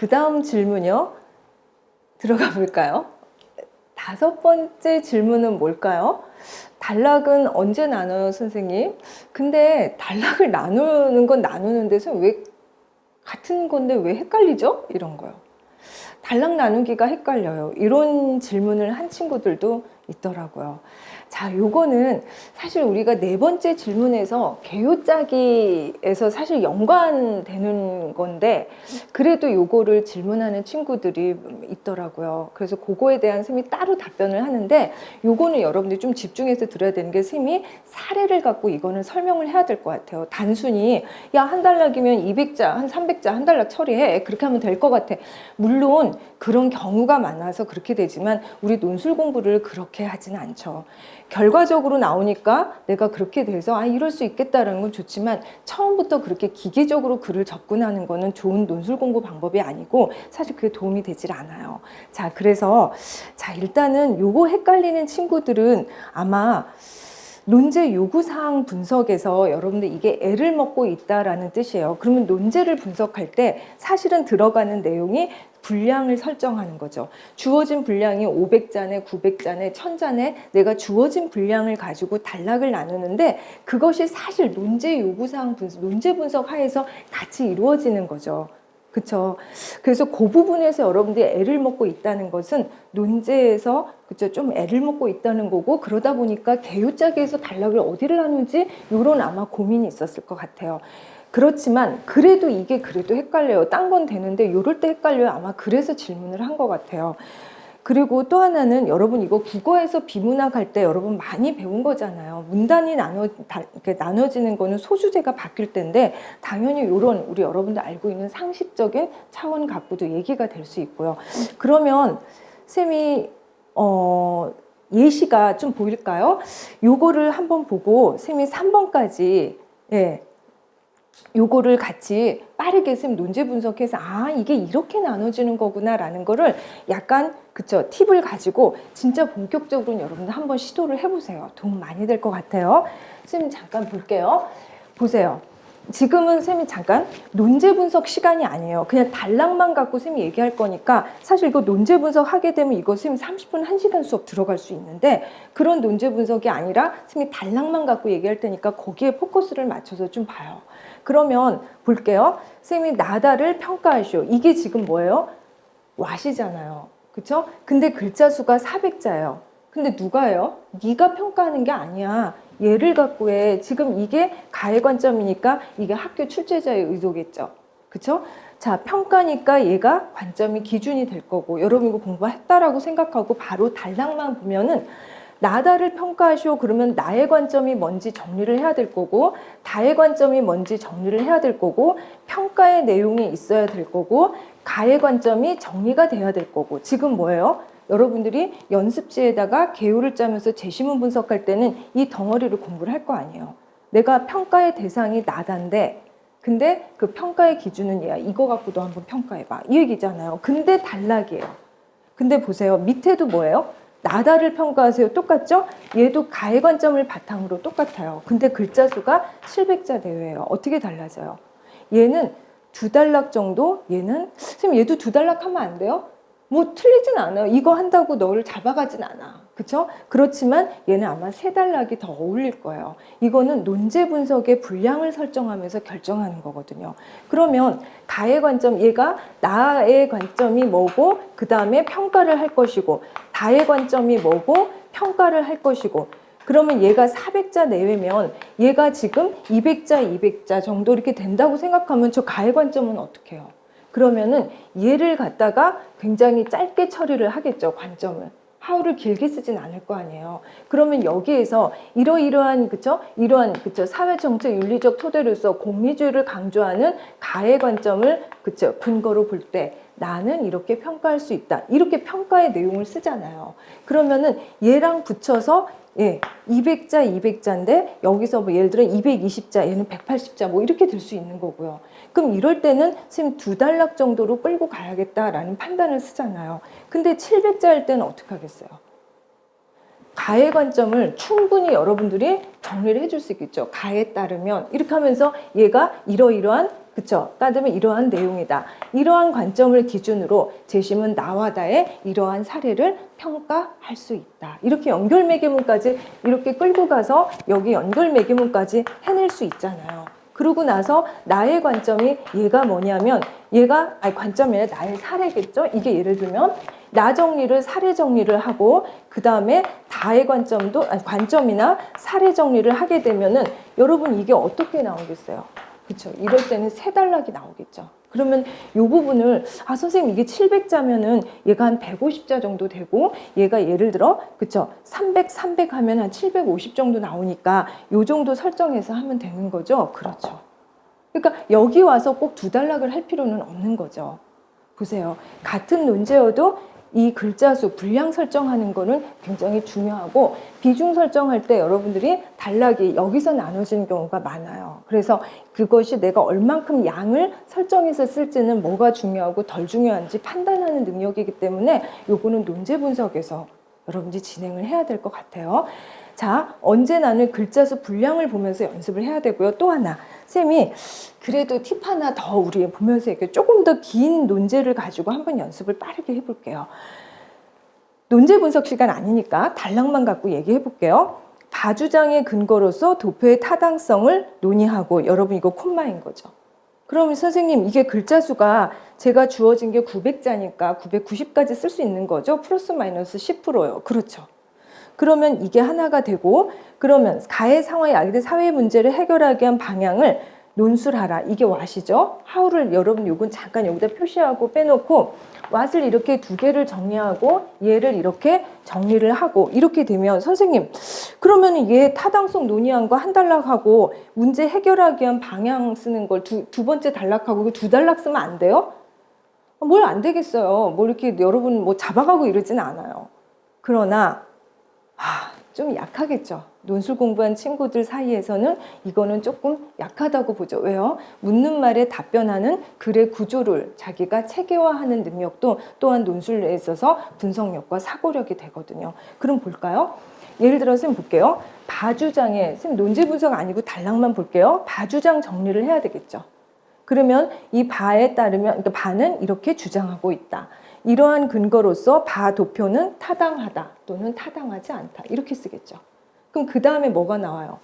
그 다음 질문이요. 들어가 볼까요? 5번째 질문은 뭘까요? 단락은 언제 나눠요, 선생님? 근데 단락을 나누는 건 나누는데 왜 같은 건데 왜 헷갈리죠? 이런 거요. 단락 나누기가 헷갈려요. 이런 질문을 한 친구들도 있더라고요. 자, 요거는 사실 우리가 4번째 질문에서 개요 짜기에서 사실 연관되는 건데 그래도 요거를 질문하는 친구들이 있더라고요. 그래서 그거에 대한 쌤이 따로 답변을 하는데 요거는 여러분들이 좀 집중해서 들어야 되는 게 쌤이 사례를 갖고 이거는 설명을 해야 될 것 같아요. 단순히 야, 한 단락이면 200자, 한 300자 한 단락 처리해. 그렇게 하면 될 것 같아. 물론 그런 경우가 많아서 그렇게 되지만 우리 논술 공부를 그렇게 하지는 않죠. 결과적으로 나오니까 내가 그렇게 돼서 이럴 수 있겠다라는 건 좋지만 처음부터 그렇게 기계적으로 글을 접근하는 거는 좋은 논술 공부 방법이 아니고 사실 그게 도움이 되질 않아요. 자, 그래서 자, 일단은 요거 헷갈리는 친구들은 아마 논제 요구사항 분석에서 여러분들 이게 애를 먹고 있다라는 뜻이에요. 그러면 논제를 분석할 때 사실은 들어가는 내용이 분량을 설정하는 거죠. 주어진 분량이 500자네, 900자네, 1000자네 내가 주어진 분량을 가지고 단락을 나누는데 그것이 사실 논제 요구사항 분석, 논제 분석 하에서 같이 이루어지는 거죠. 그쵸. 그래서 그 부분에서 여러분들이 애를 먹고 있다는 것은 논제에서 그쵸 좀 애를 먹고 있다는 거고 그러다 보니까 개요짜기에서 단락을 어디를 나누지 이런 아마 고민이 있었을 것 같아요. 그렇지만 그래도 이게 그래도 헷갈려요. 딴 건 되는데 이럴 때 헷갈려요. 아마 그래서 질문을 한 것 같아요. 그리고 또 하나는 여러분 이거 국어에서 비문학 할 때 여러분 많이 배운 거잖아요. 문단이 이렇게 나눠지는 거는 소주제가 바뀔 때인데 당연히 이런 우리 여러분들 알고 있는 상식적인 차원 갖고도 얘기가 될 수 있고요. 그러면 쌤이 예시가 좀 보일까요? 요거를 한번 보고 쌤이 3번까지 요거를 같이 빠르게 쌤 논제 분석해서 이게 이렇게 나눠지는 거구나 라는 거를 약간 그쵸 팁을 가지고 진짜 본격적으로 여러분들 한번 시도를 해보세요. 도움 많이 될 것 같아요. 쌤 잠깐 볼게요. 보세요. 지금은 쌤이 잠깐 논제 분석 시간이 아니에요. 그냥 단락만 갖고 쌤이 얘기할 거니까 사실 이거 논제 분석 하게 되면 이거 쌤 30분 1시간 수업 들어갈 수 있는데 그런 논제 분석이 아니라 쌤이 단락만 갖고 얘기할 테니까 거기에 포커스를 맞춰서 좀 봐요. 그러면 볼게요. 쌤이 나다를 평가하시오. 이게 지금 뭐예요? 왓이잖아요. 그쵸? 근데 글자 수가 400자예요. 근데 누가 해요? 네가 평가하는 게 아니야. 얘를 갖고 해. 지금 이게 가해 관점이니까 이게 학교 출제자의 의도겠죠. 그쵸? 자, 평가니까 얘가 관점이 기준이 될 거고 여러분 이거 공부했다라고 생각하고 바로 단락만 보면은 나다를 평가하시오. 그러면 나의 관점이 뭔지 정리를 해야 될 거고 다의 관점이 뭔지 정리를 해야 될 거고 평가의 내용이 있어야 될 거고 가의 관점이 정리가 돼야 될 거고 지금 뭐예요? 여러분들이 연습지에다가 개요를 짜면서 제시문 분석할 때는 이 덩어리를 공부를 할 거 아니에요. 내가 평가의 대상이 나다인데 근데 그 평가의 기준은 얘야. 이거 갖고도 한번 평가해봐. 이 얘기잖아요. 근데 단락이에요. 근데 보세요. 밑에도 뭐예요? 나다를 평가하세요. 똑같죠? 얘도 가해 관점을 바탕으로 똑같아요. 근데 글자 수가 700자 내외예요. 어떻게 달라져요? 얘는 2단락 정도, 얘는 선생님 얘도 2단락 하면 안 돼요? 뭐 틀리진 않아요. 이거 한다고 너를 잡아가진 않아. 그쵸? 그렇지만 얘는 아마 3단락이 더 어울릴 거예요. 이거는 논제 분석의 분량을 설정하면서 결정하는 거거든요. 그러면 가의 관점, 얘가 나의 관점이 뭐고 그 다음에 평가를 할 것이고 다의 관점이 뭐고 평가를 할 것이고 그러면 얘가 400자 내외면 얘가 지금 200자, 200자 정도 이렇게 된다고 생각하면 저 가의 관점은 어떻게 해요? 그러면은 얘를 갖다가 굉장히 짧게 처리를 하겠죠, 관점을. 하우를 길게 쓰진 않을 거 아니에요. 그러면 여기에서 이러이러한 이러한 사회정책 윤리적 토대로서 공리주의를 강조하는 가해 관점을 근거로 볼 때 나는 이렇게 평가할 수 있다. 이렇게 평가의 내용을 쓰잖아요. 그러면은 얘랑 붙여서 200자, 200자인데 여기서 뭐 예를 들어 220자, 얘는 180자 뭐 이렇게 될 수 있는 거고요. 그럼 이럴 때는 선생님 2단락 정도로 끌고 가야겠다라는 판단을 쓰잖아요. 근데 700자일 때는 어떻게 하겠어요? 가의 관점을 충분히 여러분들이 정리를 해줄 수 있겠죠. 가에 따르면 이렇게 하면서 얘가 이러이러한 그쵸? 따르면 이러한 내용이다. 이러한 관점을 기준으로 재심은 나와 다의 이러한 사례를 평가할 수 있다. 이렇게 연결 매개문까지 이렇게 끌고 가서 여기 연결 매개문까지 해낼 수 있잖아요. 그러고 나서 나의 관점이 얘가 뭐냐면 얘가 관점이 아니라 나의 사례겠죠. 이게 예를 들면 나 정리를 사례 정리를 하고 그 다음에 다의 관점도 관점이나 사례 정리를 하게 되면은 여러분 이게 어떻게 나오겠어요? 그렇죠. 이럴 때는 세 단락이 나오겠죠. 그러면 이 부분을 선생님 이게 700자면은 얘가 한 150자 정도 되고 얘가 예를 들어 그쵸 300 하면 한 750 정도 나오니까 요 정도 설정해서 하면 되는 거죠. 그렇죠. 그러니까 여기 와서 꼭 두 단락을 할 필요는 없는 거죠. 보세요. 같은 논제여도 이 글자 수, 분량 설정하는 거는 굉장히 중요하고 비중 설정할 때 여러분들이 단락이 여기서 나눠지는 경우가 많아요. 그래서 그것이 내가 얼만큼 양을 설정해서 쓸지는 뭐가 중요하고 덜 중요한지 판단하는 능력이기 때문에 요거는 논제 분석에서 여러분들이 진행을 해야 될 것 같아요. 자, 언제나는 글자 수 분량을 보면서 연습을 해야 되고요. 또 하나, 쌤이 그래도 팁 하나 더 우리 보면서 이렇게 조금 더 긴 논제를 가지고 한번 연습을 빠르게 해볼게요. 논제 분석 시간 아니니까 단락만 갖고 얘기해 볼게요. 봐주장의 근거로서 도표의 타당성을 논의하고 여러분 이거 콤마인 거죠. 그럼 선생님 이게 글자 수가 제가 주어진 게 900자니까 990까지 쓸 수 있는 거죠. 플러스 마이너스 10%요. 그렇죠. 그러면 이게 하나가 되고 그러면 가해 상황의 야기된 사회 문제를 해결하기 위한 방향을 논술하라. 이게 what이죠. how를 여러분 요건 잠깐 여기다 표시하고 빼놓고 what을 이렇게 두 개를 정리하고 얘를 이렇게 정리를 하고 이렇게 되면 선생님 그러면 얘 타당성 논의한 거 한 단락하고 문제 해결하기 위한 방향 쓰는 걸 두 번째 단락하고 두 단락 쓰면 안 돼요? 뭘 안 되겠어요. 뭐 이렇게 여러분 뭐 잡아가고 이러진 않아요. 그러나 좀 약하겠죠. 논술 공부한 친구들 사이에서는 이거는 조금 약하다고 보죠. 왜요? 묻는 말에 답변하는 글의 구조를 자기가 체계화하는 능력도 또한 논술에 있어서 분석력과 사고력이 되거든요. 그럼 볼까요? 예를 들어 쌤 볼게요. 봐주장에 쌤 논제 분석 아니고 단락만 볼게요. 봐주장 정리를 해야 되겠죠. 그러면 이 바에 따르면 그러니까 바는 이렇게 주장하고 있다. 이러한 근거로서 바 도표는 타당하다 또는 타당하지 않다 이렇게 쓰겠죠. 그럼 그 다음에 뭐가 나와요?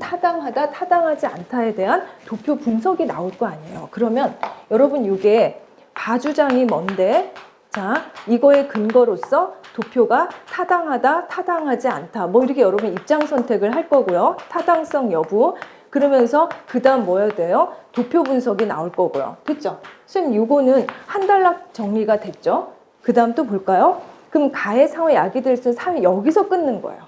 타당하다, 타당하지 않다에 대한 도표 분석이 나올 거 아니에요. 그러면 여러분 이게 바주장이 뭔데? 자, 이거의 근거로서 도표가 타당하다, 타당하지 않다 뭐 이렇게 여러분 입장 선택을 할 거고요. 타당성 여부 그러면서 그 다음 뭐여야 돼요? 도표 분석이 나올 거고요. 됐죠? 선생님 이거는 한 단락 정리가 됐죠? 그 다음 또 볼까요? 그럼 가해 상황 야기될 수 있는 여기서 끊는 거예요.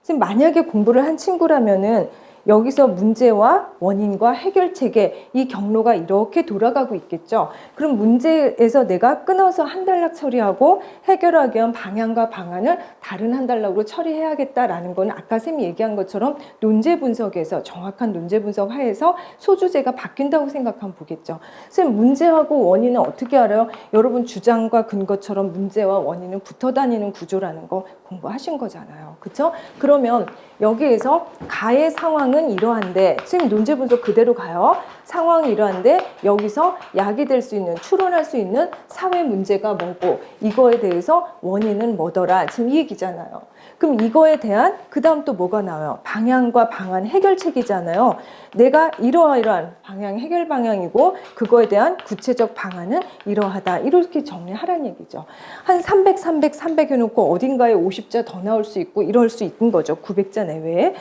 선생님 만약에 공부를 한 친구라면은 여기서 문제와 원인과 해결책에 이 경로가 이렇게 돌아가고 있겠죠. 그럼 문제에서 내가 끊어서 한 단락 처리하고 해결하기 위한 방향과 방안을 다른 한 단락으로 처리해야겠다라는 건 아까 쌤이 얘기한 것처럼 논제 분석에서 정확한 논제 분석 하에서 소주제가 바뀐다고 생각하면 보겠죠. 쌤 문제하고 원인은 어떻게 알아요? 여러분 주장과 근거처럼 문제와 원인은 붙어 다니는 구조라는 거 공부하신 거잖아요. 그렇죠? 그러면 여기에서 가해 상황은 이러한데 선생님 논제 분석 그대로 가요. 상황이 이러한데 여기서 야기될 수 있는 추론할 수 있는 사회 문제가 뭐고 이거에 대해서 원인은 뭐더라. 지금 이 얘기잖아요. 그럼 이거에 대한 그 다음 또 뭐가 나와요? 방향과 방안 해결책이잖아요. 내가 이러한 방향 해결 방향이고 그거에 대한 구체적 방안은 이러하다. 이렇게 정리하라는 얘기죠. 한 300 해놓고 어딘가에 50자 더 나올 수 있고 이럴 수 있는 거죠. 900자 내외에.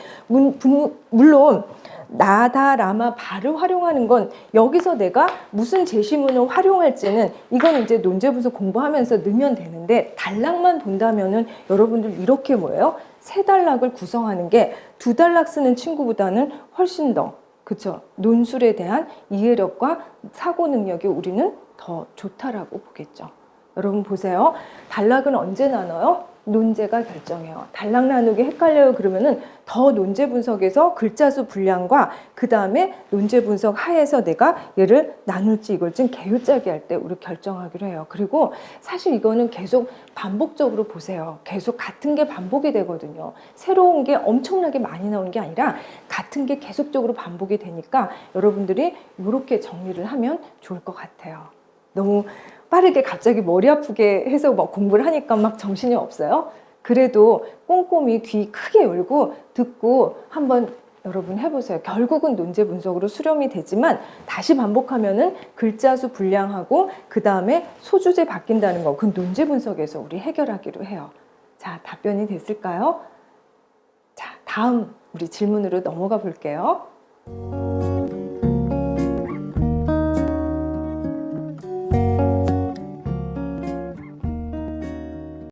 물론 나다, 라마, 바를 활용하는 건 여기서 내가 무슨 제시문을 활용할지는 이건 이제 논제 분석 공부하면서 넣으면 되는데 단락만 본다면은 여러분들 이렇게 뭐예요? 세 단락을 구성하는 게 두 단락 쓰는 친구보다는 훨씬 더 그쵸? 논술에 대한 이해력과 사고 능력이 우리는 더 좋다라고 보겠죠. 여러분 보세요. 단락은 언제 나눠요? 논제가 결정해요. 단락 나누기 헷갈려요 그러면은 더 논제 분석에서 글자 수 분량과 그 다음에 논제 분석 하에서 내가 얘를 나눌지 이걸 좀 개요짜기 할 때 우리 결정하기로 해요. 그리고 사실 이거는 계속 반복적으로 보세요. 계속 같은 게 반복이 되거든요. 새로운 게 엄청나게 많이 나오는 게 아니라 같은 게 계속적으로 반복이 되니까 여러분들이 이렇게 정리를 하면 좋을 것 같아요. 너무 빠르게 갑자기 머리 아프게 해서 막 공부를 하니까 막 정신이 없어요. 그래도 꼼꼼히 귀 크게 열고 듣고 한번 여러분 해보세요. 결국은 논제 분석으로 수렴이 되지만 다시 반복하면은 글자 수 분량하고 그 다음에 소주제 바뀐다는 거, 그 논제 분석에서 우리 해결하기로 해요. 자, 답변이 됐을까요? 자, 다음 우리 질문으로 넘어가 볼게요.